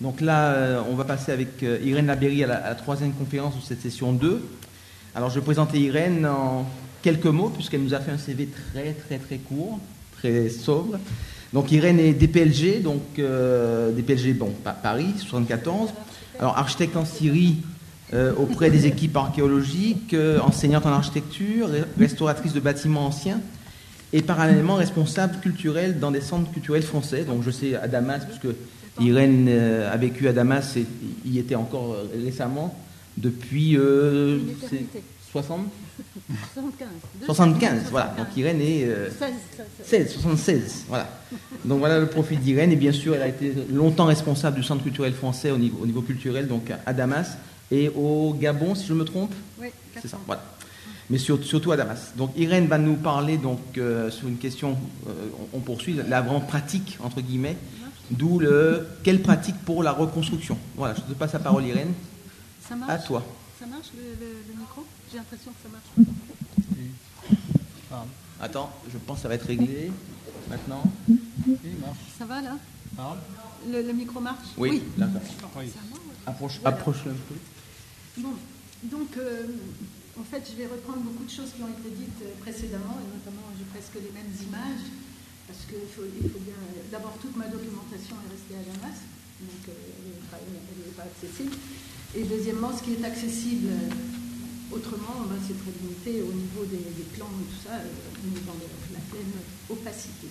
Donc là, on va passer avec Irène Labéry à la troisième conférence de cette session 2. Alors je vais présenter Irène en quelques mots, puisqu'elle nous a fait un CV très court, très sobre. Donc Irène est DPLG, DPLG, Paris, 74. Alors architecte en Syrie auprès des équipes archéologiques, enseignante en architecture, restauratrice de bâtiments anciens, et parallèlement responsable culturel dans des centres culturels français. Donc je sais à Damas, puisque Irène a vécu à Damas et y était encore récemment, depuis 60 75, voilà. Donc Irène est 76, voilà. Donc voilà le profil d'Irène. Et bien sûr, elle a été longtemps responsable du centre culturel français au niveau culturel, donc à Damas et au Gabon, si je me trompe. Oui, c'est ça, voilà. Mais surtout à Damas. Donc Irène va nous parler sur une question, on poursuit, la grande pratique, entre guillemets, d'où quelle pratique pour la reconstruction. Voilà, je te passe la parole, Irène. Ça marche ? À toi. Ça marche le micro ? J'ai l'impression que ça marche. Attends, je pense que ça va être réglé maintenant. Ça va là ? Le micro marche ? Oui, d'accord. Oui. Approche un peu. Bon, donc en fait je vais reprendre beaucoup de choses qui ont été dites précédemment, et notamment j'ai presque les mêmes images, parce qu'il faut bien... D'abord, toute ma documentation est restée à Damas, donc elle n'est pas accessible. Et deuxièmement, ce qui est accessible autrement, c'est très limité au niveau des plans et tout ça, on est dans la pleine opacité.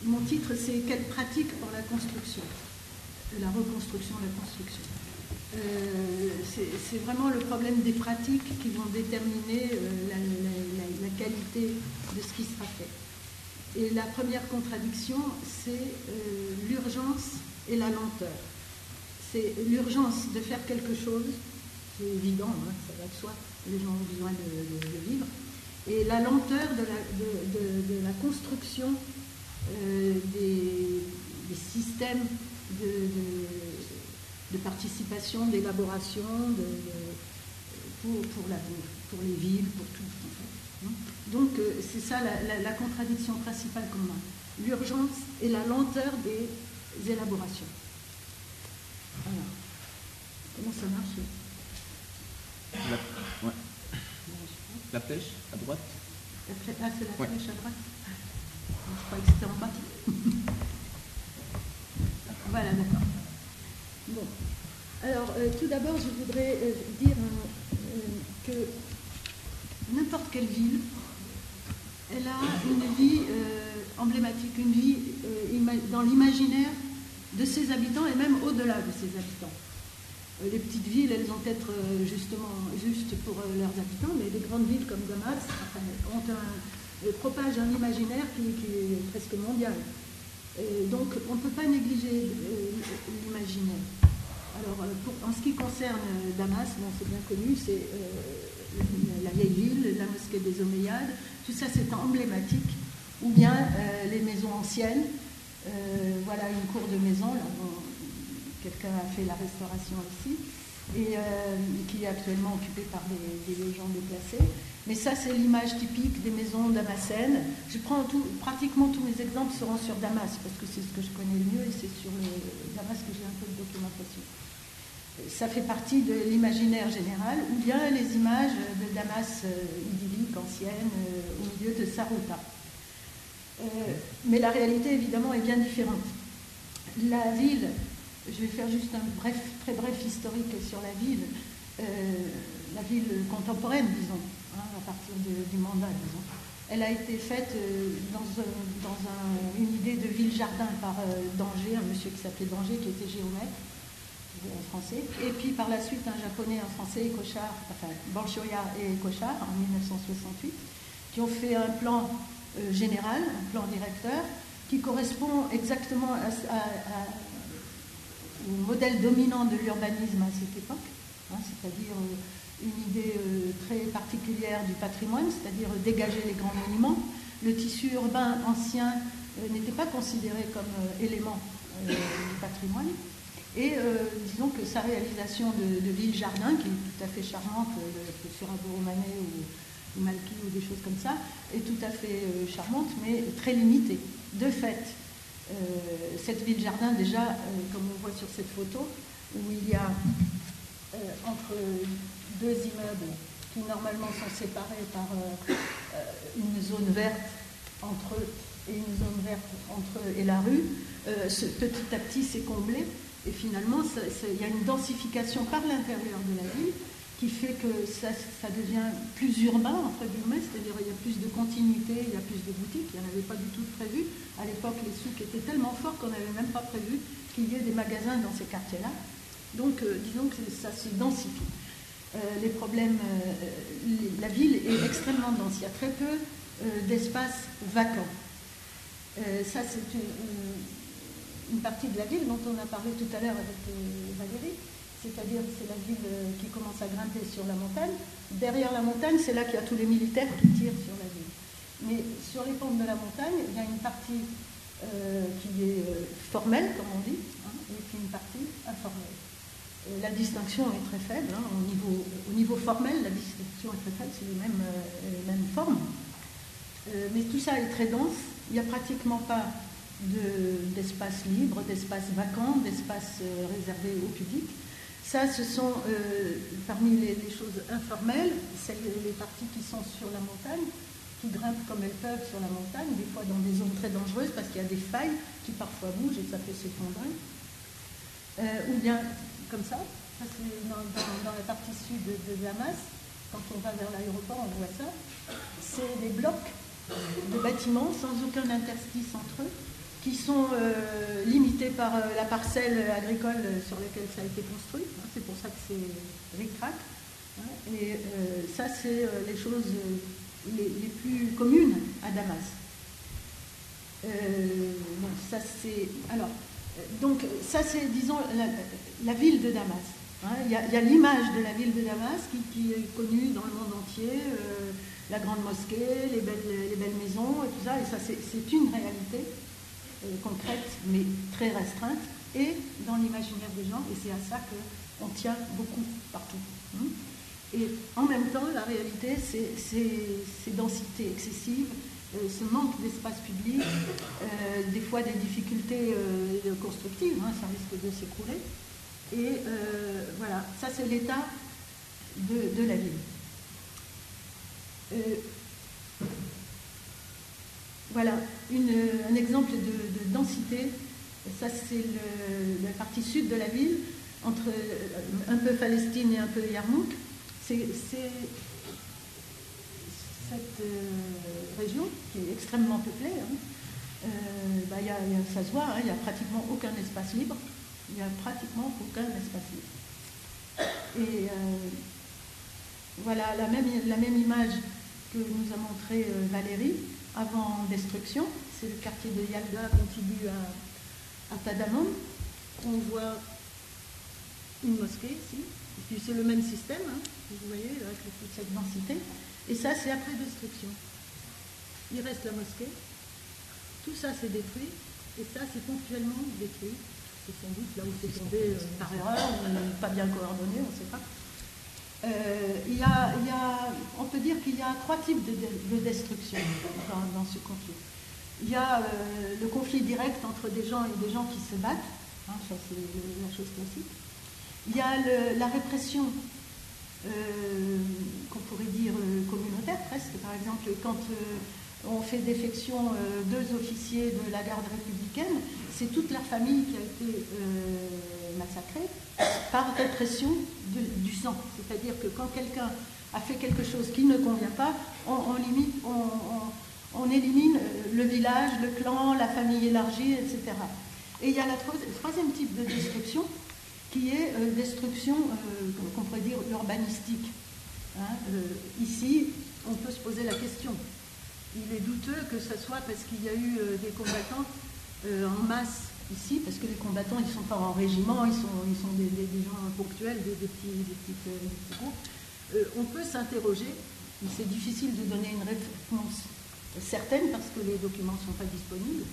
Mon titre, c'est « Quelle pratique pour la construction ?» La reconstruction, la construction. C'est vraiment le problème des pratiques qui vont déterminer la qualité de ce qui sera fait. Et la première contradiction, c'est l'urgence et la lenteur. C'est l'urgence de faire quelque chose, c'est évident, ça va de soi, les gens ont besoin de vivre, et la lenteur de la construction des systèmes de participation, d'élaboration pour l'avenir, pour les villes, pour tout en fait. Donc c'est ça la contradiction principale qu'on a, l'urgence et la lenteur des élaborations. Alors, comment ça marche ? La flèche à droite. C'est la flèche à droite. Je croyais que c'était en bas. Voilà, d'accord. Bon. Alors, tout d'abord, je voudrais dire que n'importe quelle ville, elle a une vie emblématique, une vie dans l'imaginaire de ses habitants et même au-delà de ses habitants. Les petites villes, elles ont être juste pour leurs habitants, mais les grandes villes comme Damas propagent un imaginaire qui est presque mondial. Donc on ne peut pas négliger l'imaginaire. Alors en ce qui concerne Damas, c'est bien connu, c'est la vieille ville, la mosquée des Omeyyades, tout ça c'est emblématique, ou bien les maisons anciennes. Voilà une cour de maison, là, quelqu'un a fait la restauration ici, et qui est actuellement occupée par des gens déplacés. Mais ça, c'est l'image typique des maisons damascènes. Je prends pratiquement tous mes exemples seront sur Damas, parce que c'est ce que je connais le mieux, et c'est sur Damas que j'ai un peu de documentation. Ça fait partie de l'imaginaire général, ou bien les images de Damas idyllique, ancienne, au milieu de Sarouta. Mais la réalité, évidemment, est bien différente. La ville, je vais faire juste un très bref historique sur la ville contemporaine, disons, à partir du mandat, disons. Elle a été faite dans une idée de ville-jardin par Danger, un monsieur qui s'appelait Danger, qui était géomètre, français, et puis par la suite un japonais, un français, Banshoya et Kochar, en 1968, qui ont fait un plan général, un plan directeur, qui correspond exactement au modèle dominant de l'urbanisme à cette époque, c'est-à-dire une idée très particulière du patrimoine, c'est-à-dire dégager les grands monuments. Le tissu urbain ancien n'était pas considéré comme élément du patrimoine. Et disons que sa réalisation de ville-jardin, qui est tout à fait charmante, sur un Romanet ou Malky ou des choses comme ça, est tout à fait charmante, mais très limitée. De fait, Cette ville-jardin, déjà, comme on voit sur cette photo, où il y a entre deux immeubles qui normalement sont séparés par une zone verte entre eux et une zone verte entre eux et la rue, petit à petit c'est comblé et finalement il y a une densification par l'intérieur de la ville qui fait que ça devient plus urbain, entre guillemets, c'est-à-dire il y a plus de continuité, il y a plus de boutiques, il n'y en avait pas du tout prévu. À l'époque, les souks étaient tellement forts qu'on n'avait même pas prévu qu'il y ait des magasins dans ces quartiers-là. Donc, disons que ça se densifie. Les problèmes, la ville est extrêmement dense, il y a très peu d'espaces vacants. Ça, c'est une partie de la ville dont on a parlé tout à l'heure avec Valérie. C'est-à-dire c'est la ville qui commence à grimper sur la montagne. Derrière la montagne, c'est là qu'il y a tous les militaires qui tirent sur la ville. Mais sur les pentes de la montagne, il y a une partie qui est formelle, comme on dit, hein, et puis une partie informelle. La distinction est très faible. Hein, au niveau formel, la distinction est très faible, c'est les mêmes formes. Mais tout ça est très dense. Il n'y a pratiquement pas d'espace libre, d'espace vacant, d'espace réservé au public. Ça, ce sont parmi les choses informelles, c'est les parties qui sont sur la montagne, qui grimpent comme elles peuvent sur la montagne, des fois dans des zones très dangereuses parce qu'il y a des failles qui parfois bougent et ça peut s'effondrer. Ou bien comme ça c'est dans la partie sud de Damas, quand on va vers l'aéroport, on voit ça. C'est des blocs de bâtiments sans aucun interstice entre eux, qui sont limités par la parcelle agricole sur laquelle ça a été construit. Hein, c'est pour ça que c'est ric-rac. Hein, et ça, c'est les choses les plus communes à Damas. Bon, ça, c'est... Alors, donc, ça, c'est, disons, la ville de Damas. Hein, il y a l'image de la ville de Damas qui est connue dans le monde entier, la grande mosquée, les belles maisons et tout ça. Et ça, c'est une réalité concrète, mais très restreinte, et dans l'imaginaire des gens, et c'est à ça qu'on tient beaucoup partout. Et en même temps, la réalité, c'est ces densités excessives, ce manque d'espace public, des fois des difficultés constructives, hein, ça risque de s'écrouler. Et voilà, ça c'est l'état de la ville. Voilà, un exemple de densité. Ça, c'est la partie sud de la ville, entre un peu Palestine et un peu Yarmouk. C'est cette région qui est extrêmement peuplée. Hein. Ça se voit, hein, il n'y a pratiquement aucun espace libre. Il n'y a pratiquement aucun espace libre. Et voilà la même image que nous a montré Valérie. Avant destruction, c'est le quartier de Yalda contigu à Tadamon. On voit une mosquée ici, et puis c'est le même système, hein, vous voyez, avec toute cette densité. Et ça, c'est après destruction. Il reste la mosquée, tout ça c'est détruit, et ça c'est ponctuellement détruit. C'est sans doute là où c'est tombé par erreur, ou pas bien coordonné, on ne sait pas. On peut dire qu'il y a trois types de destruction dans ce conflit. Il y a le conflit direct entre des gens et des gens qui se battent, hein, ça c'est la chose classique. Il y a la répression, qu'on pourrait dire communautaire presque, par exemple quand on fait défection deux officiers de la garde républicaine, c'est toute leur famille qui a été massacrée par répression du sang. C'est-à-dire que quand quelqu'un a fait quelque chose qui ne convient pas, on élimine le village, le clan, la famille élargie, etc. Et il y a le troisième type de destruction qui est destruction, qu'on pourrait dire, urbanistique. Hein, ici, on peut se poser la question. Il est douteux que ce soit parce qu'il y a eu des combattants en masse ici, parce que les combattants, ils ne sont pas en régiment, ils sont des gens ponctuels, des petits groupes. On peut s'interroger, mais c'est difficile de donner une réponse certaine parce que les documents ne sont pas disponibles.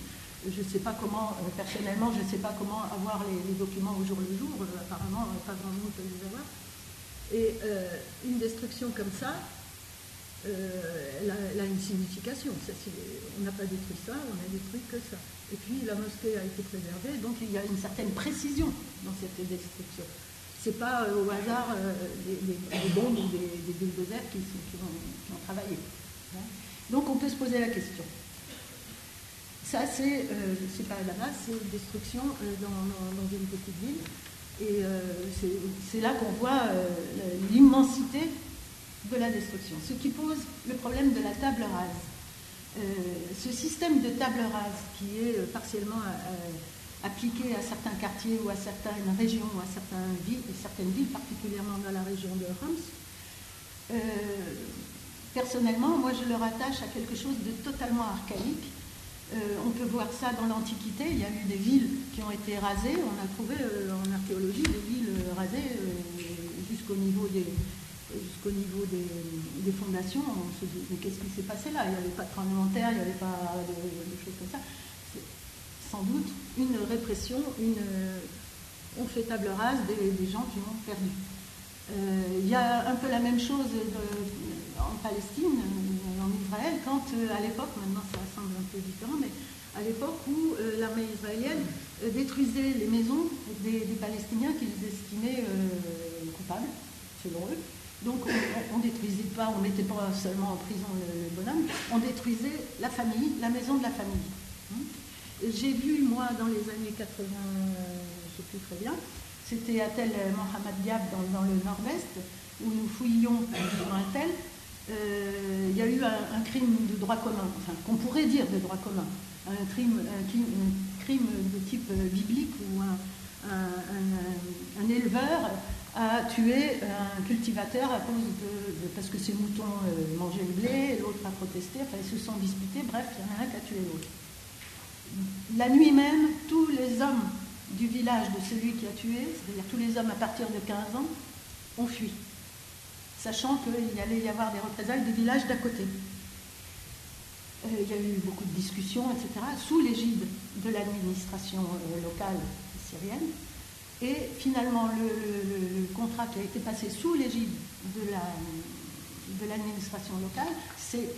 Je ne sais pas comment, personnellement, je ne sais pas comment avoir les documents au jour le jour. Apparemment, pas grand monde peut les avoir. Et une destruction comme ça, elle a une signification. On n'a pas détruit ça, on a détruit que ça. Et puis la mosquée a été préservée, donc il y a une certaine précision dans cette destruction. C'est pas au hasard des bombes ou des bulldozers qui ont travaillé. Hein. Donc on peut se poser la question. Ça, c'est pas à Damas, c'est une destruction dans une petite ville. Et c'est là qu'on voit l'immensité de la destruction. Ce qui pose le problème de la table rase. Ce système de table rase qui est partiellement appliqué à certains quartiers ou à certaines régions ou à certaines villes, particulièrement dans la région de Homs, personnellement, moi je le rattache à quelque chose de totalement archaïque. On peut voir ça dans l'Antiquité, il y a eu des villes qui ont été rasées, on a trouvé en archéologie des villes rasées jusqu'au niveau des fondations. On se dit, mais qu'est-ce qui s'est passé là? Il n'y avait pas de tremblement de terre, il n'y avait pas de choses comme ça. C'est sans doute une répression, on fait table rase des gens qui ont perdu. Il y a un peu la même chose en Palestine, en Israël, quand à l'époque, maintenant ça semble un peu différent, mais à l'époque où l'armée israélienne détruisait les maisons des Palestiniens qu'ils estimaient coupables, selon eux. Donc on ne détruisait pas, on ne mettait pas seulement en prison le bonhomme, on détruisait la famille, la maison de la famille. J'ai vu, moi, dans les années 80, je ne sais plus très bien, c'était à Tel Mohamed Diab dans le nord-est, où nous fouillions sur un tel. Il y a eu un crime de droit commun, enfin qu'on pourrait dire de droit commun, un crime de type biblique où un éleveur a tué un cultivateur à cause parce que ses moutons mangeaient le blé, l'autre a protesté, enfin ils se sont disputés, bref, il y en a un qui a tué l'autre. La nuit même, tous les hommes du village de celui qui a tué, c'est-à-dire tous les hommes à partir de 15 ans, ont fui, sachant qu'il allait y avoir des représailles du village d'à côté. Il y a eu beaucoup de discussions, etc., sous l'égide de l'administration locale syrienne. Et finalement, le contrat qui a été passé sous l'égide de l'administration locale, c'est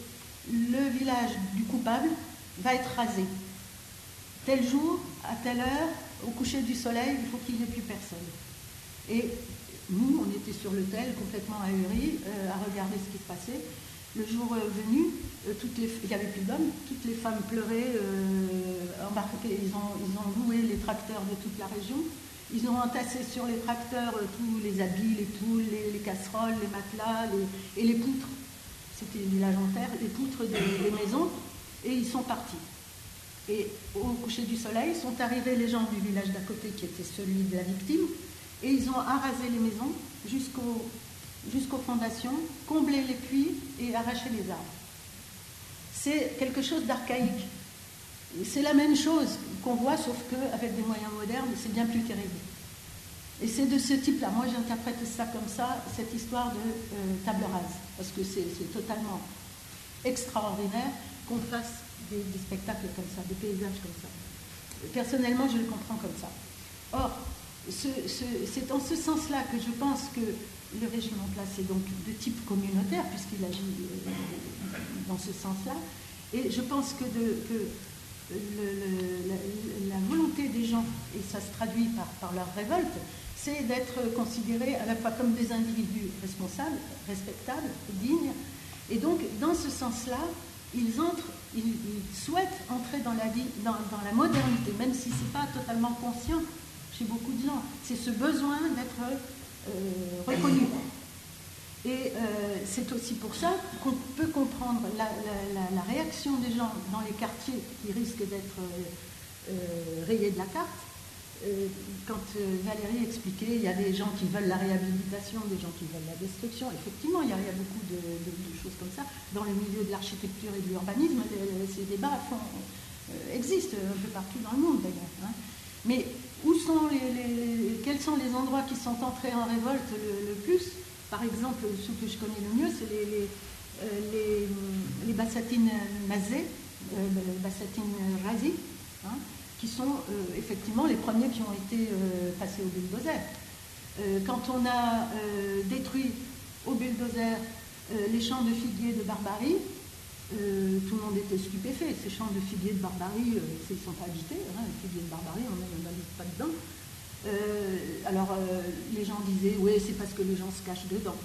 le village du coupable va être rasé. Tel jour, à telle heure, au coucher du soleil, il faut qu'il n'y ait plus personne. Et nous, on était sur le tel, complètement ahuris, à regarder ce qui se passait. Le jour venu, il n'y avait plus d'hommes, toutes les femmes pleuraient, embarquées, ils ont loué les tracteurs de toute la région. Ils ont entassé sur les tracteurs tous les habits, les poules, les casseroles, les matelas et les poutres. C'était le village en terre, les poutres des maisons, et ils sont partis. Et au coucher du soleil, sont arrivés les gens du village d'à côté, qui était celui de la victime, et ils ont arasé les maisons jusqu'aux fondations, comblé les puits et arraché les arbres. C'est quelque chose d'archaïque. C'est la même chose qu'on voit, sauf qu'avec des moyens modernes, c'est bien plus terrible. Et c'est de ce type-là. Moi, j'interprète ça comme ça, cette histoire de table rase, parce que c'est totalement extraordinaire qu'on fasse des spectacles comme ça, des paysages comme ça. Personnellement, je le comprends comme ça. Or, c'est en ce sens-là que je pense que le régime en place est donc de type communautaire, puisqu'il agit dans ce sens-là. Et je pense que la volonté des gens, et ça se traduit par leur révolte, c'est d'être considérés à la fois comme des individus responsables, respectables, dignes. Et donc, dans ce sens-là, ils souhaitent entrer dans la vie, dans la modernité, même si ce n'est pas totalement conscient chez beaucoup de gens. C'est ce besoin d'être reconnu. Et c'est aussi pour ça qu'on peut comprendre la réaction des gens dans les quartiers qui risquent d'être rayés de la carte. Quand Valérie expliquait, il y a des gens qui veulent la réhabilitation, des gens qui veulent la destruction. Effectivement, il y a beaucoup de choses comme ça. Dans le milieu de l'architecture et de l'urbanisme, ces débats existent un peu partout dans le monde d'ailleurs. Hein. Mais quels sont les endroits qui sont entrés en révolte le plus? Par exemple, ce que je connais le mieux, c'est les Bassatines Mazé, Bassatines Razi, hein, qui sont effectivement les premiers qui ont été passés au bulldozer. Quand on a détruit au bulldozer les champs de figuier de Barbarie. Tout le monde était stupéfait. Ces champs de figuier de Barbarie, ils ne sont pas habités. Hein, les figuiers de Barbarie, on ne valide pas dedans. Les gens disaient, oui, c'est parce que les gens se cachent dedans.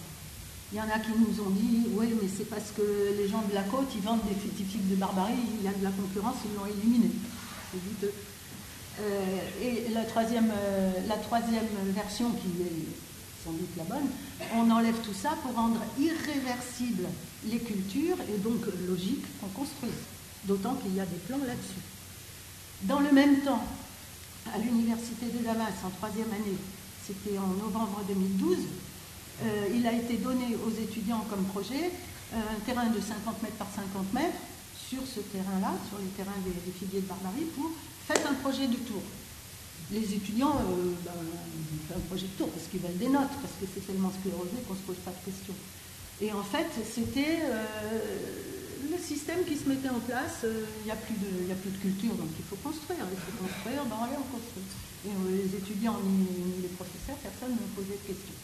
Il y en a qui nous ont dit, oui, mais c'est parce que les gens de la côte, ils vendent des figues de Barbarie, il y a de la concurrence, ils l'ont éliminé. C'est douteux. Et la troisième version, qui est sans doute la bonne, on enlève tout ça pour rendre irréversibles les cultures et donc logique qu'on construise. D'autant qu'il y a des plans là-dessus. Dans le même temps, à l'université de Damas, en troisième année, c'était en novembre 2012, il a été donné aux étudiants comme projet un terrain de 50 mètres par 50 mètres sur ce terrain-là, sur les terrains des figuiers de Barbarie, pour faire un projet de tour. Les étudiants font un projet de tour parce qu'ils veulent des notes, parce que c'est tellement sclérosé qu'on ne se pose pas de questions. Et en fait, c'était le système qui se mettait en place. Il n'y a plus de culture, donc il faut construire. Il faut construire, allez, on construit. Et les étudiants ni les professeurs, personne ne posait de questions.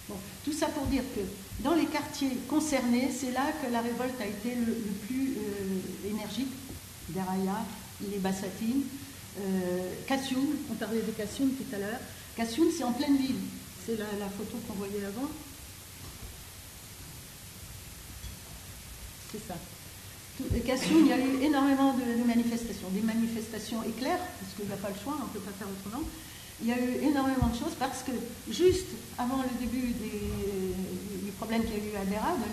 Bon, tout ça pour dire que dans les quartiers concernés, c'est là que la révolte a été le plus énergique. Daraya, les Bassatines, Kassioun, on parlait de Kassioun tout à l'heure. Kassioun, c'est en pleine ville. C'est la photo qu'on voyait avant. C'est ça. Kassioun, il y a eu énormément de manifestations, des manifestations éclairs, parce qu'il n'y a pas le choix, on ne peut pas faire autrement. Il y a eu énormément de choses parce que juste avant le début du problème qu'il y a eu à Dera, de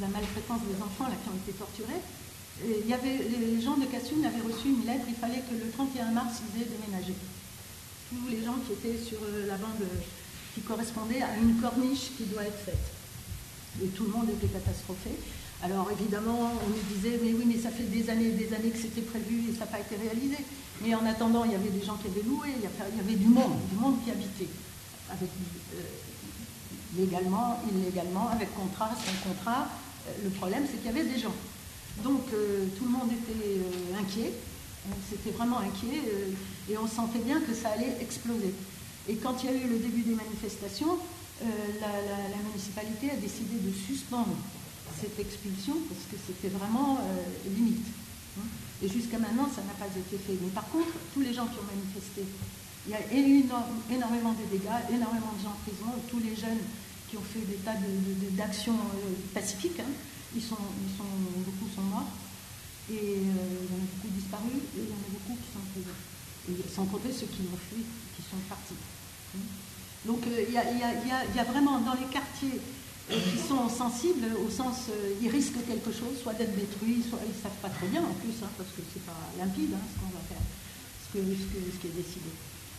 la maltraitance des enfants là, qui ont été torturés, il y avait, les gens de Kassioun avaient reçu une lettre, il fallait que le 31 mars ils aient déménagé. Tous les gens qui étaient sur la bande qui correspondait à une corniche qui doit être faite. Et tout le monde était catastrophé. Alors évidemment, on nous disait, mais oui, mais ça fait des années que c'était prévu et ça n'a pas été réalisé. Mais en attendant, il y avait des gens qui avaient loué, il y avait du monde qui habitait. Avec, légalement, illégalement, avec contrat, sans contrat. Le problème, c'est qu'il y avait des gens. Donc tout le monde était inquiet, c'était vraiment inquiet, et on sentait bien que ça allait exploser. Et quand il y a eu le début des manifestations, la municipalité a décidé de suspendre cette expulsion parce que c'était vraiment limite. Et jusqu'à maintenant, ça n'a pas été fait. Mais par contre, tous les gens qui ont manifesté, il y a eu énormément de dégâts, énormément de gens en prison, tous les jeunes qui ont fait des tas d'actions pacifiques, beaucoup sont morts, et il y en a beaucoup disparus, et il y en a beaucoup qui sont en prison. Et sans compter ceux qui ont fui, qui sont partis. Donc il y a vraiment dans les quartiers qui sont sensibles, au sens ils risquent quelque chose, soit d'être détruits, soit ils ne savent pas très bien en plus, parce que c'est pas limpide ce qu'on va faire, ce qui est décidé.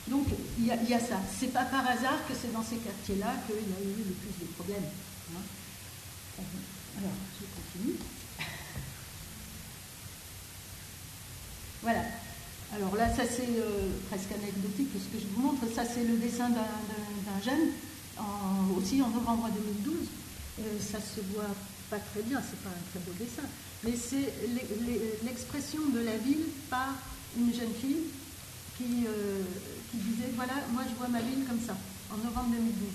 Donc il y a ça. C'est pas par hasard que c'est dans ces quartiers-là qu'il y a eu le plus de problèmes. Alors, je continue. Voilà. Alors là, ça c'est presque anecdotique, ce que je vous montre. Ça c'est le dessin d'un jeune, aussi en novembre 2012. Ça se voit pas très bien, c'est pas un très beau dessin. Mais c'est l'expression de la ville par une jeune fille qui disait, voilà, moi je vois ma ville comme ça, en novembre 2012.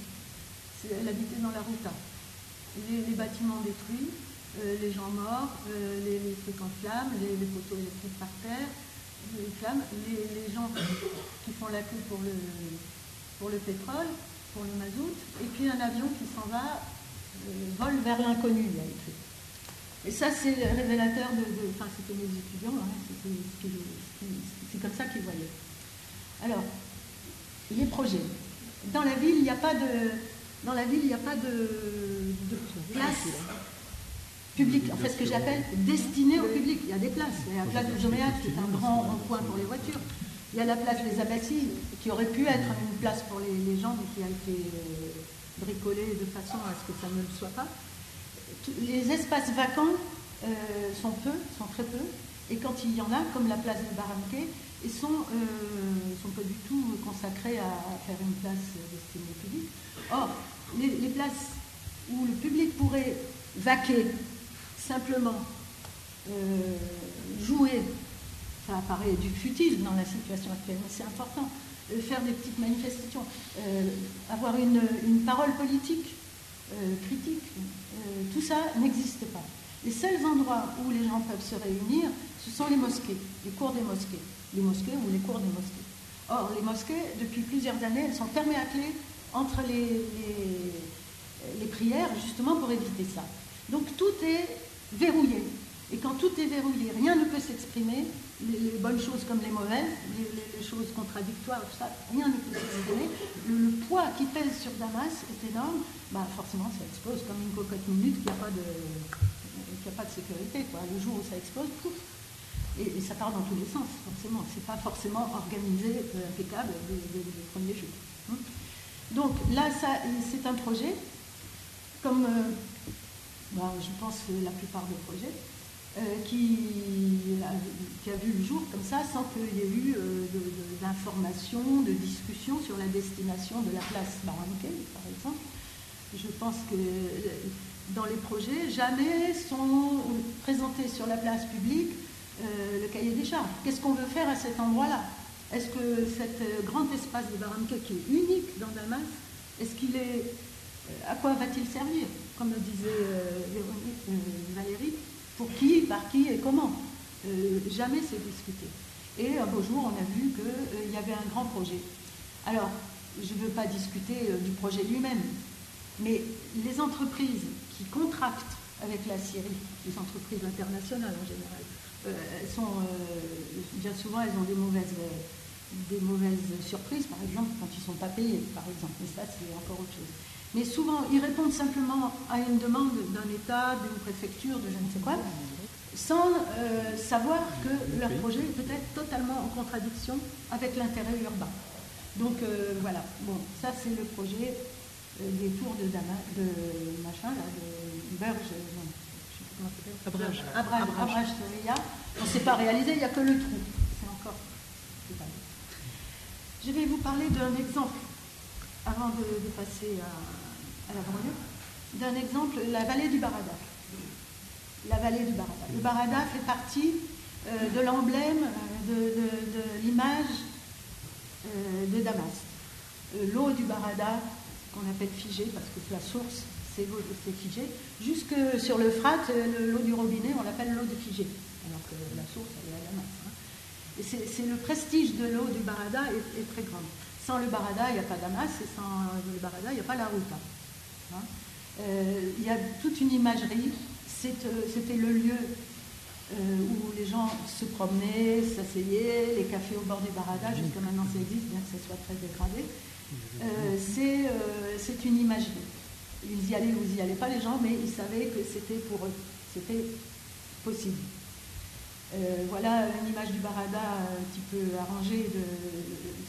Elle habitait dans la Ruta. Les bâtiments détruits, les gens morts, les trucs en flammes, les poteaux électriques par terre, les flammes, les gens qui font la queue pour le pétrole, pour le mazout, et puis un avion qui s'en va, vole vers l'inconnu, il y a écrit. Et ça, c'est révélateur enfin, c'était mes étudiants, c'est comme ça qu'ils voyaient. Alors, les projets. Dans la ville, il n'y a pas de place publique, en fait, ce que j'appelle destinée au public. Il y a des places. Il y a la place de Joméac, qui est un grand rond-point pour les voitures. Il y a la place des Abbassis, qui aurait pu être une place pour les gens, mais qui a été bricolée de façon à ce que ça ne le soit pas. Les espaces vacants sont très peu, et quand il y en a, comme la place de Baramké, ils sont pas du tout consacrés à faire une place destinée au public. Or, les places où le public pourrait vaquer, simplement jouer, ça apparaît du futile dans la situation actuelle, mais c'est important, faire des petites manifestations, avoir une parole politique, critique. Tout ça n'existe pas. Les seuls endroits où les gens peuvent se réunir, ce sont les mosquées, les cours des mosquées. Les mosquées ou les cours des mosquées. Or, les mosquées, depuis plusieurs années, elles sont fermées à clé entre les prières, justement pour éviter ça. Donc tout est verrouillé. Et quand tout est verrouillé, rien ne peut s'exprimer, les bonnes choses comme les mauvaises, les choses contradictoires, tout ça, rien ne peut s'exprimer. Le poids qui pèse sur Damas est énorme, forcément ça explose comme une cocotte minute qui n'a pas de sécurité. Quoi. Le jour où ça explose, pouf, et ça part dans tous les sens, forcément. C'est pas forcément organisé, impeccable des premiers jours. Donc là, c'est un projet, comme je pense la plupart des projets, qui a vu le jour comme ça, sans qu'il y ait eu d'informations, de discussions sur la destination de la place Baranké, par exemple. Je pense que dans les projets, jamais sont présentés sur la place publique le cahier des charges. Qu'est-ce qu'on veut faire à cet endroit-là? Est-ce que cet grand espace de Baranké, qui est unique dans Damas, à quoi va-t-il servir? Comme le disait Valérie, pour qui, par qui et comment? Jamais c'est discuté. Et un beau jour, on a vu qu'il y avait un grand projet. Alors, je ne veux pas discuter du projet lui-même, mais les entreprises qui contractent avec la Syrie, les entreprises internationales en général, bien souvent, elles ont des mauvaises surprises, par exemple, quand ils ne sont pas payés, par exemple. Mais ça, c'est encore autre chose. Mais souvent, ils répondent simplement à une demande d'un État, d'une préfecture, de je ne sais quoi, sans savoir que leur projet est peut-être totalement en contradiction avec l'intérêt urbain. Donc voilà, bon, ça c'est le projet des tours de Damas, de machin, là, de Berge, non, je sais pas comment ça s'appelle. Abrage Sevilla. On ne s'est pas réalisé, il n'y a que le trou. C'est encore. Je vais vous parler d'un exemple, avant de passer à la banlieue, d'un exemple, la vallée du Barada. La vallée du Barada. Le Barada fait partie de l'emblème, de l'image de Damas. L'eau du Barada, qu'on appelle figée, parce que la source, c'est figé, jusque sur l'Euphrate, l'eau du robinet, on l'appelle l'eau de figée, alors que la source, elle est à Damas. Et c'est le prestige de l'eau du Barada est très grand. Sans le Barada, il n'y a pas Damas, et sans le Barada, il n'y a pas la Ruta. Il y a toute une imagerie. C'était le lieu où les gens se promenaient, s'asseyaient, les cafés au bord du Barada, jusqu'à maintenant ça existe, bien que ça soit très dégradé. C'est une imagerie. Ils y allaient ou ils n'y allaient pas, les gens, mais ils savaient que c'était pour eux, c'était possible. Voilà une image du Barada un petit peu arrangée,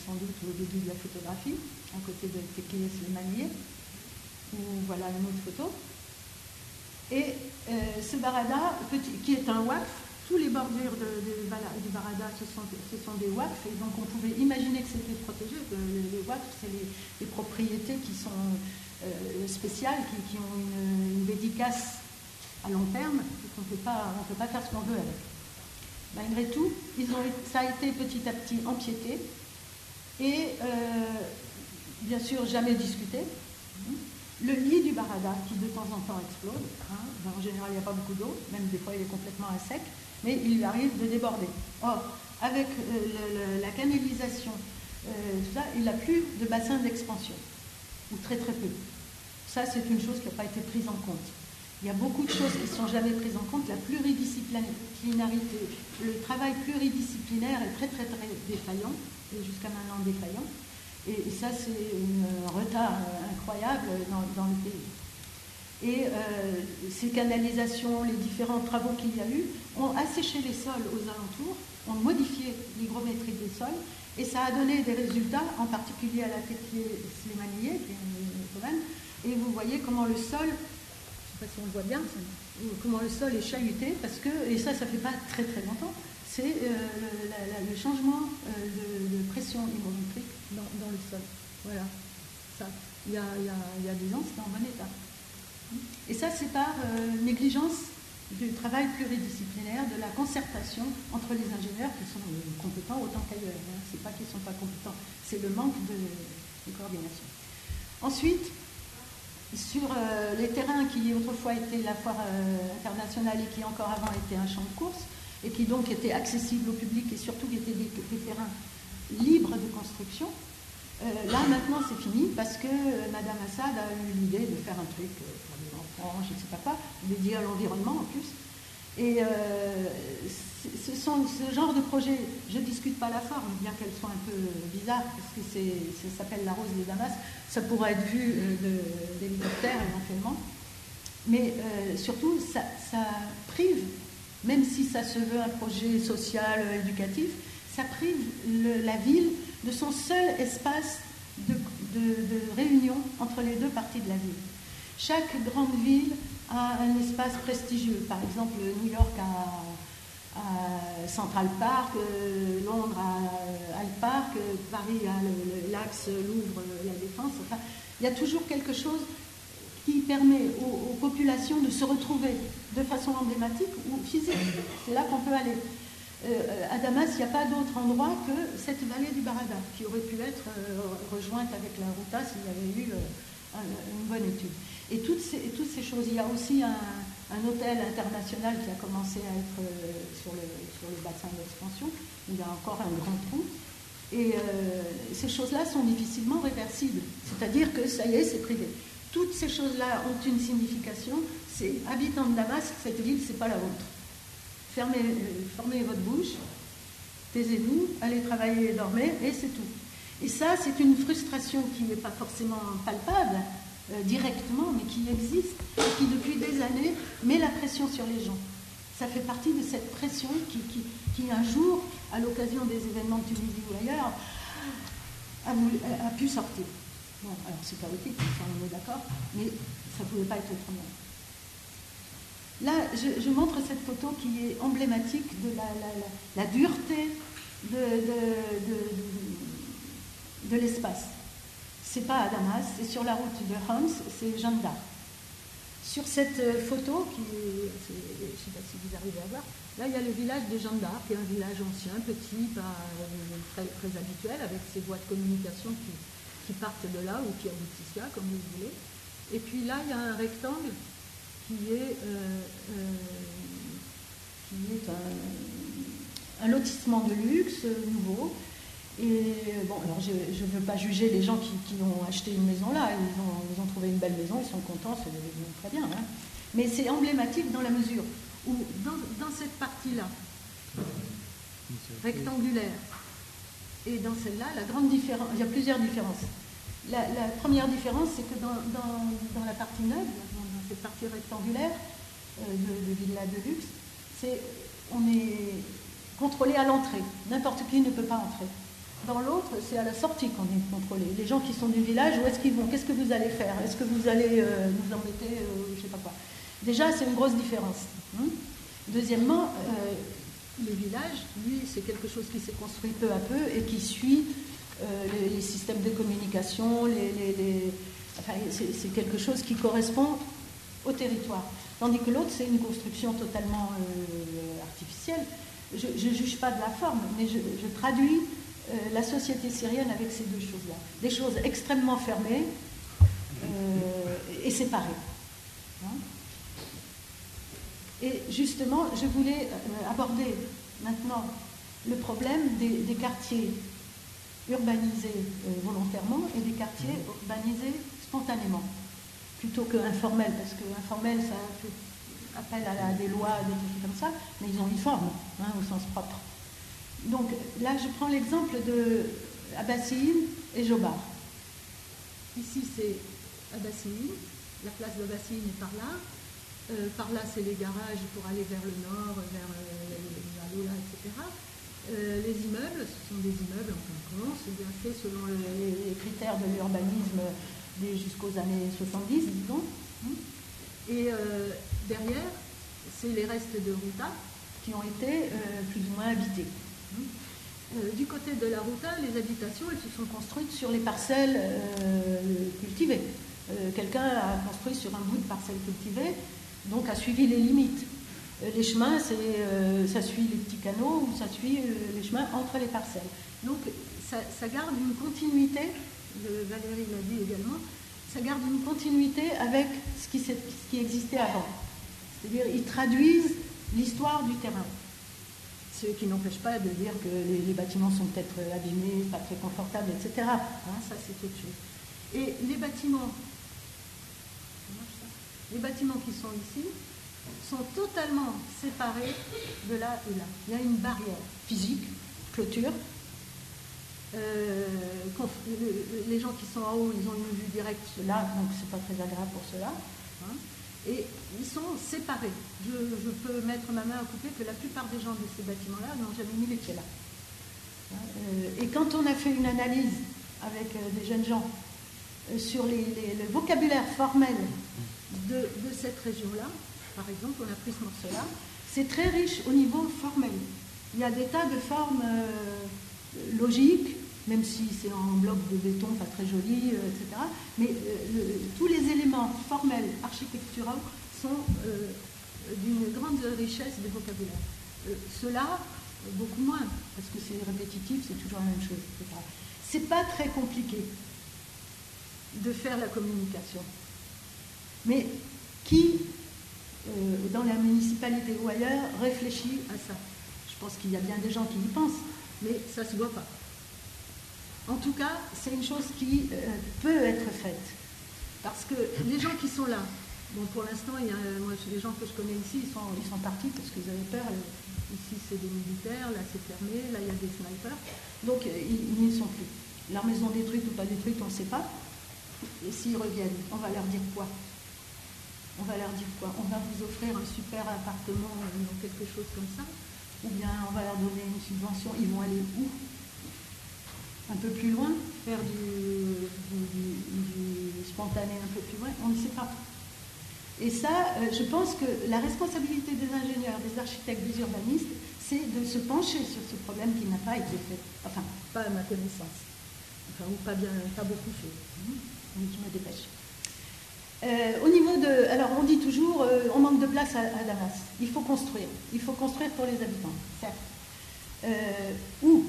sans doute au début de la photographie, à côté de Teké Slimanié, où voilà une autre photo. Et ce Barada, qui est un waqf, tous les bordures du Barada, ce sont des waqfs, et donc on pouvait imaginer que c'était protégé. Les waqfs, c'est les propriétés qui sont spéciales, qui ont une dédicace à long terme, et qu'on ne peut pas faire ce qu'on veut avec. Malgré tout, ça a été petit à petit empiété, et bien sûr jamais discuté. Le lit du Barada, qui de temps en temps explose, en général il n'y a pas beaucoup d'eau, même des fois il est complètement à sec, mais il lui arrive de déborder. Or, avec la canalisation, tout ça, il n'a plus de bassin d'expansion, ou très très peu. Ça c'est une chose qui n'a pas été prise en compte. Il y a beaucoup de choses qui ne sont jamais prises en compte. La pluridisciplinarité, le travail pluridisciplinaire est très très très défaillant, et jusqu'à maintenant défaillant. Et ça, c'est un retard incroyable dans le pays. Et ces canalisations, les différents travaux qu'il y a eu, ont asséché les sols aux alentours, ont modifié l'hygrométrie des sols, et ça a donné des résultats, en particulier à la Teké Slimanié, qui est un domaine, et vous voyez comment le sol, je ne sais pas si on le voit bien, comment le sol est chahuté, parce que, et ça fait pas très très longtemps, c'est le changement de pression hygrométrique dans le sol. Voilà. Ça, il y a 10 ans, c'était en bon état. Et ça, c'est par négligence du travail pluridisciplinaire, de la concertation entre les ingénieurs qui sont compétents autant qu'ailleurs. C'est pas qu'ils ne sont pas compétents, c'est le manque de coordination. Ensuite, sur les terrains qui autrefois étaient la foire internationale et qui encore avant étaient un champ de course, et qui donc étaient accessibles au public et surtout qui étaient des terrains libres de construction. Là maintenant c'est fini parce que Madame Assad a eu l'idée de faire un truc pour les enfants, je ne sais pas quoi, dédié à l'environnement en plus. Et ce genre de projet, je ne discute pas la forme, bien qu'elle soit un peu bizarre, parce que ça s'appelle la rose de Damas, ça pourrait être vu d'hélicoptère éventuellement, mais surtout ça prive, même si ça se veut un projet social, éducatif, ça prive la ville de son seul espace de réunion entre les deux parties de la ville. Chaque grande ville a un espace prestigieux. Par exemple, New York a Central Park, Londres a Hyde Park, Paris a l'Axe, Louvre, la Défense. Enfin, il y a toujours quelque chose qui permet aux populations de se retrouver de façon emblématique ou physique. C'est là qu'on peut aller. À Damas, il n'y a pas d'autre endroit que cette vallée du Barada, qui aurait pu être rejointe avec la Ruta s'il y avait eu une bonne étude. Et toutes ces choses, il y a aussi un hôtel international qui a commencé à être sur le bassin d'expansion, où il y a encore un grand trou. Et ces choses-là sont difficilement réversibles, c'est-à-dire que ça y est, c'est privé. Toutes ces choses-là ont une signification, c'est habitants de Damas, cette ville, c'est pas la vôtre. Fermez votre bouche, taisez-vous, allez travailler et dormez, et c'est tout. Et ça, c'est une frustration qui n'est pas forcément palpable directement, mais qui existe, et qui depuis des années met la pression sur les gens. Ça fait partie de cette pression qui un jour, à l'occasion des événements de Tunisie ou ailleurs, a pu sortir. Bon, alors c'est chaotique, on est d'accord, mais ça ne pouvait pas être autrement. Là, je montre cette photo qui est emblématique de la dureté de l'espace. C'est pas à Damas, c'est sur la route de Homs, c'est Jeanne d'Arc. Sur cette photo, je ne sais pas si vous arrivez à voir, là il y a le village de Jeanne d'Arc, qui est un village ancien, petit, pas très, très habituel, avec ses voies de communication qui partent de là ou qui aboutissent là, comme vous voulez. Et puis là, il y a un rectangle qui est un lotissement de luxe nouveau. Et bon, alors je ne veux pas juger les gens qui ont acheté une maison là, ils ont trouvé une belle maison, ils sont contents, c'est très bien. Hein. Mais c'est emblématique dans la mesure où, dans cette partie-là, rectangulaire, et dans celle-là, la grande différence, il y a plusieurs différences. La première différence, c'est que dans la partie neuve, dans cette partie rectangulaire de villa de luxe, on est contrôlé à l'entrée. N'importe qui ne peut pas entrer. Dans l'autre, c'est à la sortie qu'on est contrôlé. Les gens qui sont du village, où est-ce qu'ils vont? Qu'est-ce que vous allez faire? Est-ce que vous allez nous embêter? Je ne sais pas quoi. Déjà, c'est une grosse différence. Deuxièmement, le village, lui, c'est quelque chose qui s'est construit peu à peu et qui suit les systèmes de communication, enfin, c'est quelque chose qui correspond au territoire. Tandis que l'autre, c'est une construction totalement artificielle. Je ne juge pas de la forme, mais je traduis la société syrienne avec ces deux choses-là. Des choses extrêmement fermées et séparées. Hein? Et justement, je voulais aborder maintenant le problème des quartiers urbanisés volontairement et des quartiers urbanisés spontanément, plutôt que informels, parce que informel, ça fait appel à des lois, des trucs comme ça, mais ils ont une forme, hein, au sens propre. Donc là, je prends l'exemple de Abbassine et Jobar. Ici, c'est Abbassine, la place d'Abbassine est par là. Par là, c'est les garages pour aller vers le nord, vers Alola, etc. Les immeubles, ce sont des immeubles en fin de compte, c'est bien fait selon les critères de l'urbanisme jusqu'aux années 70, disons. Et derrière, c'est les restes de Ruta qui ont été plus ou moins habités. Du côté de la Ruta, les habitations, elles se sont construites sur les parcelles cultivées. Quelqu'un a construit sur un bout de parcelle cultivée, donc a suivi les limites. Les chemins, ça suit les petits canaux ou ça suit les chemins entre les parcelles. Donc ça garde une continuité, Valérie l'a dit également, ça garde une continuité avec ce qui existait avant. C'est-à-dire, ils traduisent l'histoire du terrain. Ce qui n'empêche pas de dire que les bâtiments sont peut-être abîmés, pas très confortables, etc. Hein, ça, c'est autre chose. Et les bâtiments qui sont ici sont totalement séparés de là et là. Il y a une barrière physique, clôture. Les gens qui sont en haut, ils ont une vue directe là, donc c'est pas très agréable pour ceux-là. Hein. Et ils sont séparés. Je peux mettre ma main à couper que la plupart des gens de ces bâtiments-là n'ont jamais mis les pieds là. Et quand on a fait une analyse avec des jeunes gens sur le vocabulaire formel de cette région-là, par exemple, on a pris ce morceau-là, c'est très riche au niveau formel. Il y a des tas de formes logiques, même si c'est en bloc de béton, pas très joli, etc. Mais tous les éléments formels, architecturaux, sont d'une grande richesse de vocabulaire. Cela, beaucoup moins, parce que c'est répétitif, c'est toujours la même chose, etc. C'est pas très compliqué de faire la communication. Mais qui, dans la municipalité ou ailleurs, réfléchit à ça? Je pense qu'il y a bien des gens qui y pensent, mais ça ne se voit pas. En tout cas, c'est une chose qui peut être faite. Parce que les gens qui sont là, bon, pour l'instant, moi, les gens que je connais ici, ils sont partis parce qu'ils avaient peur. Ici, c'est des militaires, là, c'est fermé, là, il y a des snipers. Donc, ils n'y sont plus. Leur maison détruite ou pas détruite, on ne sait pas. Et s'ils reviennent, on va leur dire quoi? On va leur dire quoi? On va vous offrir un super appartement ou quelque chose comme ça? Ou bien on va leur donner une subvention? Ils vont aller où? Un peu plus loin? Faire du spontané un peu plus loin? On ne sait pas. Et ça, je pense que la responsabilité des ingénieurs, des architectes, des urbanistes, c'est de se pencher sur ce problème qui n'a pas été fait. Enfin, pas à ma connaissance. Enfin, ou pas beaucoup fait. Donc, je me dépêche. Au niveau de... Alors, on dit toujours, on manque de place à Damas. Il faut construire. Il faut construire pour les habitants, certes. Où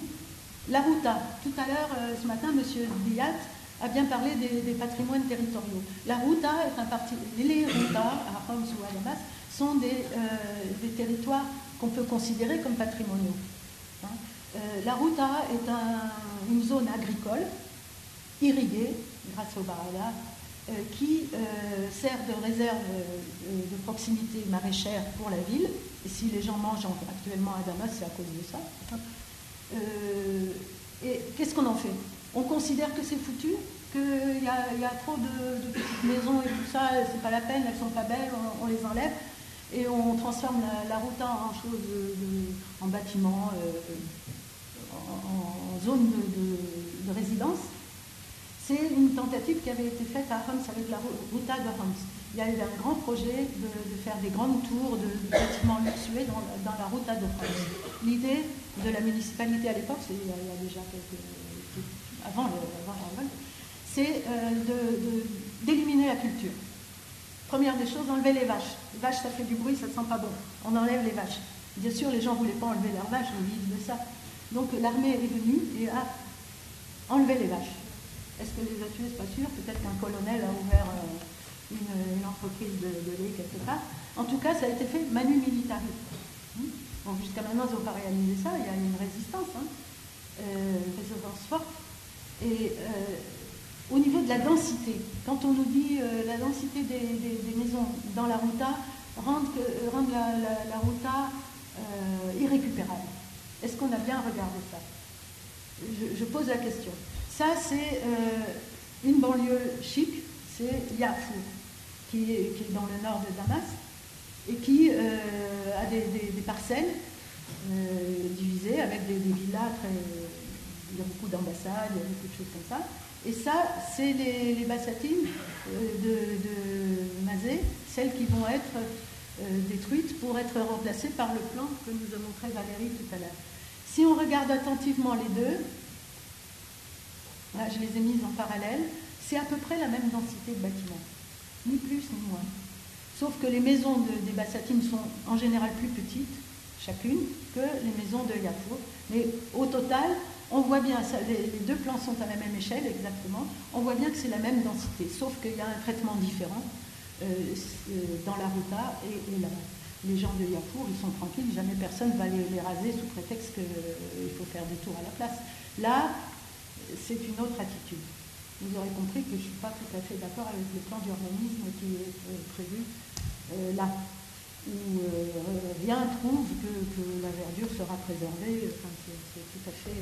la Ruta. Tout à l'heure, ce matin, M. Diat a bien parlé des patrimoines territoriaux. La Ruta est un parti... Les Rutas, à Homs ou à Damas, sont des territoires qu'on peut considérer comme patrimoniaux. Hein. La Ruta est une zone agricole, irriguée, grâce au Barada, qui sert de réserve de proximité maraîchère pour la ville. Et si les gens mangent actuellement à Damas, c'est à cause de ça. Et qu'est-ce qu'on en fait? On considère que c'est foutu, qu'il y a trop de petites maisons et tout ça, c'est pas la peine, elles sont pas belles, on les enlève. Et on transforme la Ruta en bâtiment, en zone de résidence. C'est une tentative qui avait été faite à Homs avec la Ruta de Homs. Il y a eu un grand projet de faire des grandes tours de bâtiments luxueux dans la Ruta de Homs. L'idée de la municipalité à l'époque, il y a déjà avant la révolte, c'est d'éliminer la culture. Première des choses, enlever les vaches. Les vaches, ça fait du bruit, ça ne sent pas bon. On enlève les vaches. Bien sûr, les gens ne voulaient pas enlever leurs vaches, ils vivent de ça. Donc l'armée est venue et a enlevé les vaches. Est-ce que les a tués? C'est pas sûr. Peut-être qu'un colonel a ouvert une entreprise de lait quelque part. En tout cas, ça a été fait manu militari. Bon, jusqu'à maintenant, ils n'ont pas réalisé ça. Il y a une résistance, une résistance forte. Et au niveau de la densité, quand on nous dit la densité des maisons dans la Ruta rend la Ruta irrécupérable. Est-ce qu'on a bien regardé ça? Je pose la question. Ça, c'est une banlieue chic, c'est Yafou, qui est dans le nord de Damas, et qui a des parcelles divisées avec des villas très... Il y a beaucoup d'ambassades, il y a beaucoup de choses comme ça. Et ça, c'est les bassatines de Mazet, celles qui vont être détruites pour être remplacées par le plan que nous a montré Valérie tout à l'heure. Si on regarde attentivement les deux, là, je les ai mises en parallèle, c'est à peu près la même densité de bâtiments, ni plus ni moins. Sauf que les maisons des bassatines sont en général plus petites, chacune, que les maisons de Yafour. Mais au total, On voit bien, les deux plans sont à la même échelle exactement, on voit bien que c'est la même densité, sauf qu'il y a un traitement différent dans la ruta et là-bas. Les gens de Yafour, ils sont tranquilles, jamais personne ne va les raser sous prétexte qu'il faut faire des tours à la place. Là, c'est une autre attitude. Vous aurez compris que je ne suis pas tout à fait d'accord avec le plan d'urbanisme qui est prévu là, où rien prouve que la verdure sera préservée. Enfin, c'est tout à fait...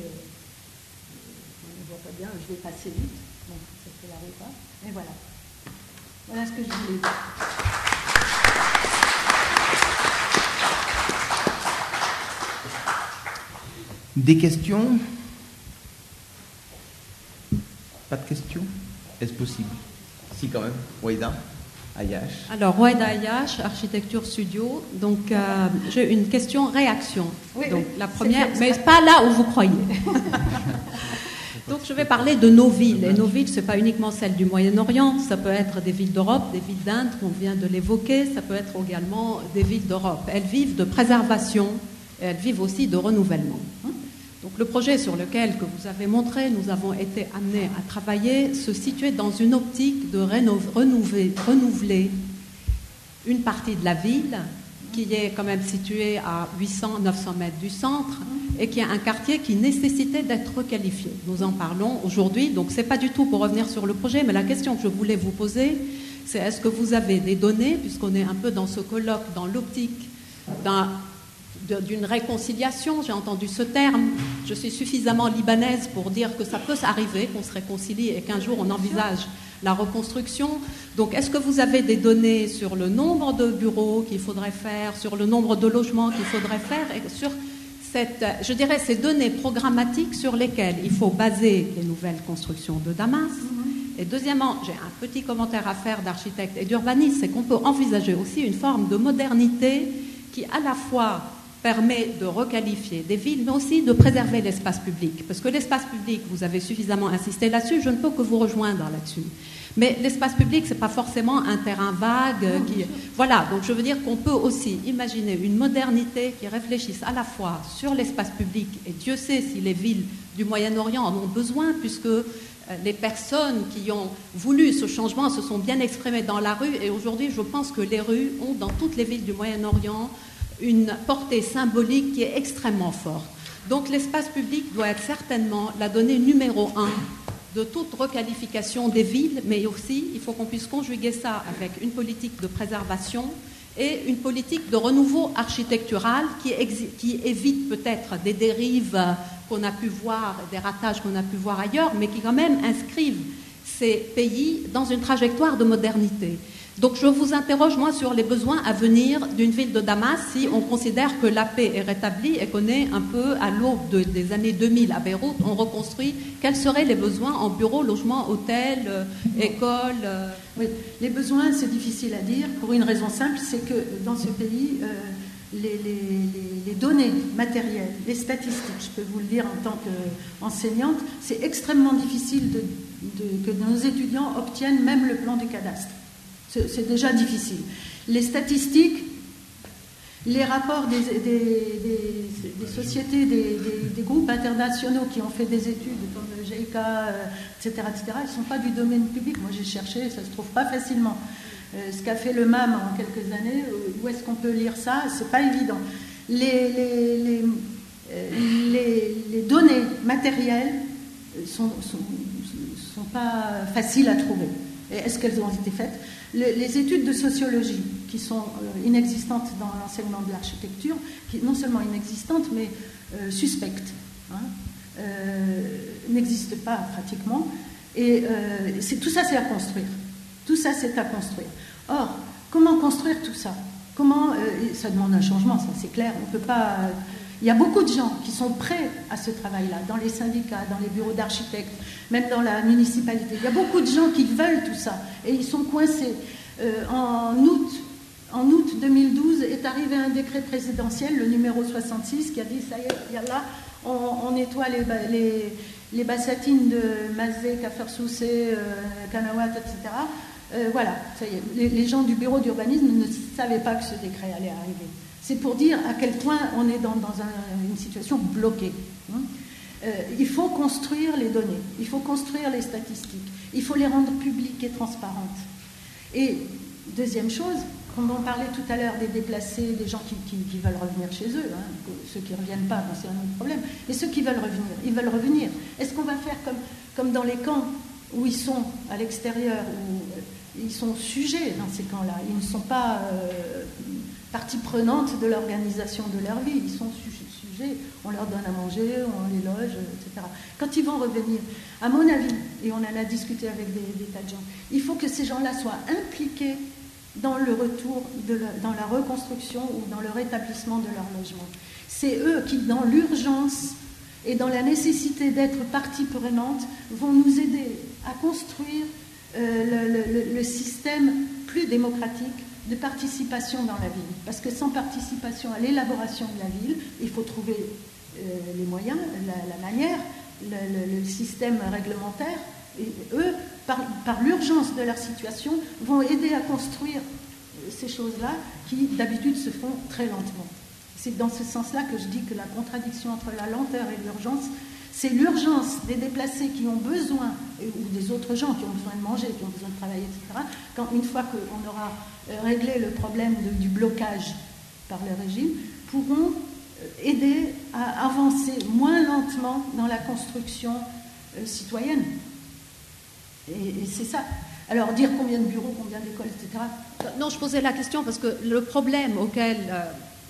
on ne voit pas bien, je vais passer vite, donc ça fait la ruta. Et voilà. Voilà ce que je voulais dire. Des questions? Pas de questions? Est-ce possible? Si, quand même. Waïda Ayash. Alors, Waïda Ayash, Architecture Studio. Donc, j'ai une question-réaction. Oui, donc, oui, la première, mais pas là où vous croyez. Donc, je vais parler de nos villes. Et nos villes, ce n'est pas uniquement celles du Moyen-Orient. Ça peut être des villes d'Europe, des villes d'Inde, qu'on vient de l'évoquer. Ça peut être également des villes d'Europe. Elles vivent de préservation et elles vivent aussi de renouvellement. Donc le projet sur lequel que vous avez montré, nous avons été amenés à travailler, se situait dans une optique de renouveler une partie de la ville qui est quand même située à 800-900 mètres du centre et qui est un quartier qui nécessitait d'être requalifié. Nous en parlons aujourd'hui, donc ce n'est pas du tout pour revenir sur le projet, mais la question que je voulais vous poser, c'est est-ce que vous avez des données, puisqu'on est un peu dans ce colloque, dans l'optique d'une réconciliation, j'ai entendu ce terme, je suis suffisamment libanaise pour dire que ça peut arriver, qu'on se réconcilie et qu'un jour on envisage la reconstruction. Donc est-ce que vous avez des données sur le nombre de bureaux qu'il faudrait faire, sur le nombre de logements qu'il faudrait faire et sur je dirais ces données programmatiques sur lesquelles il faut baser les nouvelles constructions de Damas? Et deuxièmement, j'ai un petit commentaire à faire d'architecte et d'urbaniste, c'est qu'on peut envisager aussi une forme de modernité qui à la fois permet de requalifier des villes, mais aussi de préserver l'espace public. Parce que l'espace public, vous avez suffisamment insisté là-dessus, je ne peux que vous rejoindre là-dessus. Mais l'espace public, ce n'est pas forcément un terrain vague. Voilà, donc je veux dire qu'on peut aussi imaginer une modernité qui réfléchisse à la fois sur l'espace public, et Dieu sait si les villes du Moyen-Orient en ont besoin, puisque les personnes qui ont voulu ce changement se sont bien exprimées dans la rue, et aujourd'hui, je pense que les rues ont, dans toutes les villes du Moyen-Orient, une portée symbolique qui est extrêmement forte. Donc l'espace public doit être certainement la donnée numéro 1 de toute requalification des villes, mais aussi il faut qu'on puisse conjuguer ça avec une politique de préservation et une politique de renouveau architectural qui évite peut-être des dérives qu'on a pu voir, des ratages qu'on a pu voir ailleurs, mais qui quand même inscrivent ces pays dans une trajectoire de modernité. Donc je vous interroge, moi, sur les besoins à venir d'une ville de Damas si on considère que la paix est rétablie et qu'on est un peu à l'aube des années 2000 à Beyrouth, on reconstruit. Quels seraient les besoins en bureaux, logements, hôtels, écoles Oui, les besoins, c'est difficile à dire pour une raison simple, c'est que dans ce pays, les données matérielles, les statistiques, je peux vous le dire en tant qu'enseignante, c'est extrêmement difficile que nos étudiants obtiennent même le plan du cadastre. C'est déjà difficile. Les statistiques, les rapports des sociétés, des groupes internationaux qui ont fait des études comme le GIK, etc., ils ne sont pas du domaine public. Moi, j'ai cherché, ça ne se trouve pas facilement. Ce qu'a fait le MAM en quelques années, où est-ce qu'on peut lire ça? Ce n'est pas évident. Les données matérielles ne sont pas faciles à trouver. Est-ce qu'elles ont été faites? Les études de sociologie, qui sont inexistantes dans l'enseignement de l'architecture, qui non seulement inexistantes, mais suspectes, n'existent pas pratiquement. Et tout ça, c'est à construire. Tout ça, c'est à construire. Or, comment construire tout ça? Ça demande un changement, ça c'est clair. On peut pas... Il y a beaucoup de gens qui sont prêts à ce travail-là, dans les syndicats, dans les bureaux d'architectes, même dans la municipalité. Il y a beaucoup de gens qui veulent tout ça, et ils sont coincés. En août 2012 est arrivé un décret présidentiel, le numéro 66, qui a dit, ça y est, là, on nettoie les bassatines de Mazé, Kafersoussé, Kanawat, etc. Voilà, ça y est. Les gens du bureau d'urbanisme ne savaient pas que ce décret allait arriver. C'est pour dire à quel point on est dans une situation bloquée. Il faut construire les données, il faut construire les statistiques, il faut les rendre publiques et transparentes. Et deuxième chose, comme on parlait tout à l'heure des déplacés, des gens qui veulent revenir chez eux, hein, ceux qui ne reviennent pas, bon, c'est un autre problème, mais ceux qui veulent revenir, ils veulent revenir. Est-ce qu'on va faire comme dans les camps où ils sont à l'extérieur, où ils sont sujets dans ces camps-là, ils ne sont pas partie prenante de l'organisation de leur vie, ils sont sujets, on leur donne à manger, on les loge, etc. Quand ils vont revenir, à mon avis, et on en a discuté avec des tas de gens, il faut que ces gens-là soient impliqués dans le retour, dans la reconstruction ou dans le rétablissement de leur logement. C'est eux qui, dans l'urgence et dans la nécessité d'être partie prenante, vont nous aider à construire le système plus démocratique de participation dans la ville. Parce que sans participation à l'élaboration de la ville, il faut trouver les moyens, la manière, le système réglementaire. Et eux, par l'urgence de leur situation, vont aider à construire ces choses-là qui, d'habitude, se font très lentement. C'est dans ce sens-là que je dis que la contradiction entre la lenteur et l'urgence, c'est l'urgence des déplacés qui ont besoin, ou des autres gens qui ont besoin de manger, qui ont besoin de travailler, etc. Quand, une fois qu'on aura réglé le problème du blocage par le régime, pourront aider à avancer moins lentement dans la construction citoyenne. Et c'est ça. Alors, dire combien de bureaux, combien d'écoles, etc. Non, je posais la question parce que le problème auquel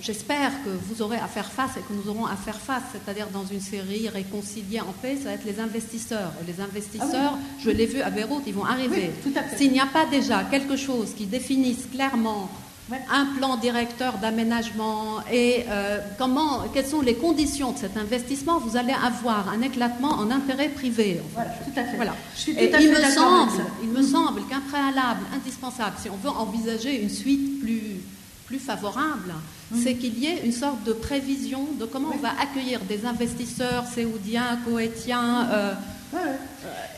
j'espère que vous aurez à faire face et que nous aurons à faire face, c'est-à-dire dans une série réconciliée en paix, ça va être les investisseurs. Et les investisseurs, je l'ai vu à Beyrouth, ils vont arriver. Oui, tout à fait. S'il n'y a pas déjà quelque chose qui définisse clairement un plan directeur d'aménagement et quelles sont les conditions de cet investissement, vous allez avoir un éclatement en intérêt privé. En fait. Voilà, tout à fait. Voilà. Je suis tout à fait d'accord avec ça. Il me semble qu'un préalable indispensable, si on veut envisager une suite plus favorable, c'est qu'il y ait une sorte de prévision de comment on va accueillir des investisseurs séoudiens, koweïtiens.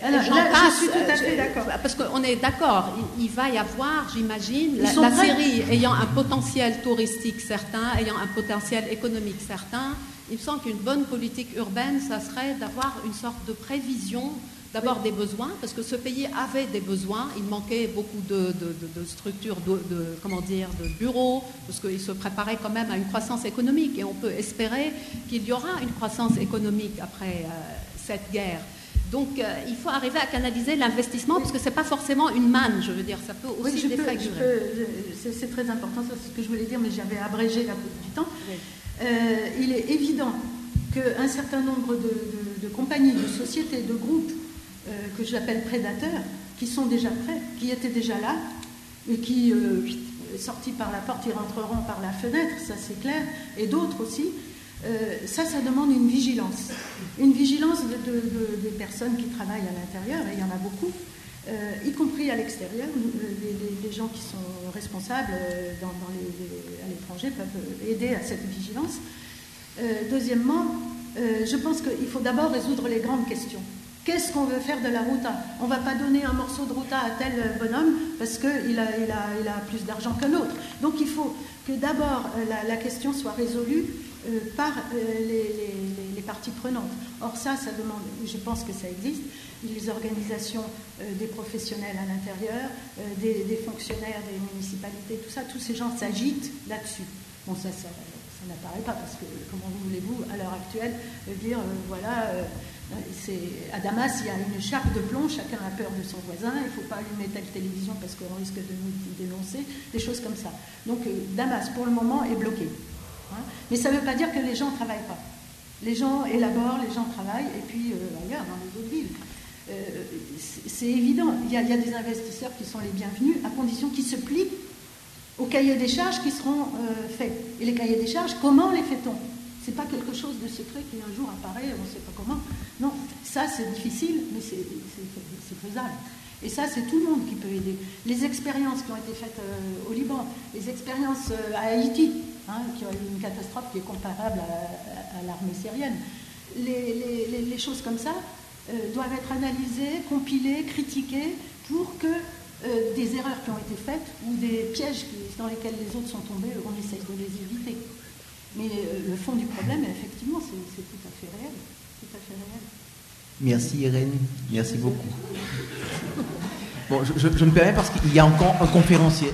Alors, je suis tout à fait d'accord. Parce qu'on est d'accord, il va y avoir, j'imagine, la Syrie ayant un potentiel touristique certain, ayant un potentiel économique certain, il me semble qu'une bonne politique urbaine, ça serait d'avoir une sorte de prévision. D'abord des besoins, parce que ce pays avait des besoins, il manquait beaucoup de structures, de bureaux, parce qu'il se préparait quand même à une croissance économique, et on peut espérer qu'il y aura une croissance économique après cette guerre. Donc il faut arriver à canaliser l'investissement, parce que ce n'est pas forcément une manne, je veux dire, ça peut aussi défigurer. C'est très important, ça, c'est ce que je voulais dire, mais j'avais abrégé la bout du temps. Oui. Il est évident qu'un certain nombre de compagnies, de sociétés, de groupes, que j'appelle prédateurs, qui sont déjà prêts, qui étaient déjà là, et qui, sortis par la porte, ils rentreront par la fenêtre, ça c'est clair, et d'autres aussi. Ça demande une vigilance. Une vigilance des personnes qui travaillent à l'intérieur, et il y en a beaucoup, y compris à l'extérieur. Les gens qui sont responsables à l'étranger peuvent aider à cette vigilance. Deuxièmement, je pense qu'il faut d'abord résoudre les grandes questions. Qu'est-ce qu'on veut faire de la Routa? On ne va pas donner un morceau de Routa à tel bonhomme parce qu'il a plus d'argent qu'un autre. Donc il faut que d'abord la question soit résolue par les parties prenantes. Or ça demande, je pense que ça existe, les organisations des professionnels à l'intérieur, des fonctionnaires, des municipalités, tout ça, tous ces gens s'agitent là-dessus. Bon, ça n'apparaît pas parce que, comment voulez-vous, à l'heure actuelle, dire, à Damas, il y a une chape de plomb, chacun a peur de son voisin, il ne faut pas allumer telle télévision parce qu'on risque de nous dénoncer, des choses comme ça. Donc Damas, pour le moment, est bloqué. Mais ça ne veut pas dire que les gens ne travaillent pas. Les gens élaborent, les gens travaillent, et puis ailleurs, dans les autres villes. C'est évident, il y a des investisseurs qui sont les bienvenus, à condition qu'ils se plient aux cahiers des charges qui seront faits. Et les cahiers des charges, comment les fait-on? Ce n'est pas quelque chose de secret qui un jour apparaît, on ne sait pas comment. Non, ça c'est difficile, mais c'est faisable. Et ça, c'est tout le monde qui peut aider. Les expériences qui ont été faites au Liban, les expériences à Haïti, qui ont eu une catastrophe qui est comparable à l'armée syrienne, les choses comme ça doivent être analysées, compilées, critiquées, pour que des erreurs qui ont été faites ou des pièges dans lesquels les autres sont tombés, on essaye de les éviter. Mais le fond du problème, effectivement, c'est tout à fait réel. tout à fait réel. Merci Irène, merci beaucoup. Bon, je me permets parce qu'il y a encore un conférencier.